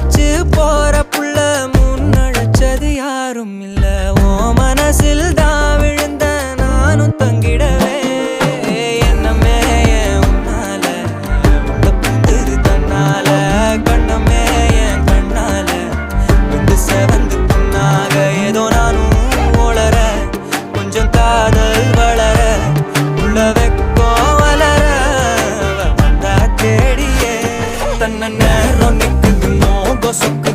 வச்சு போற புள்ள முன்னழைச்சது யாரும் இல்ல ஓ மனசில் தான் விழுந்த நானும் தங்கிடவே என்னமே உன்னால புந்துரு தன்னால கண்ணமே என் கண்ணால வந்து செவந்து புண்ணாக ஏதோ நானும் ஓளற கொஞ்சம் காதல் வளர உள்ள வெக்கோ வளர வந்தா தேடியே தன்ன நேரம் நிக்குது மோக சொக்கு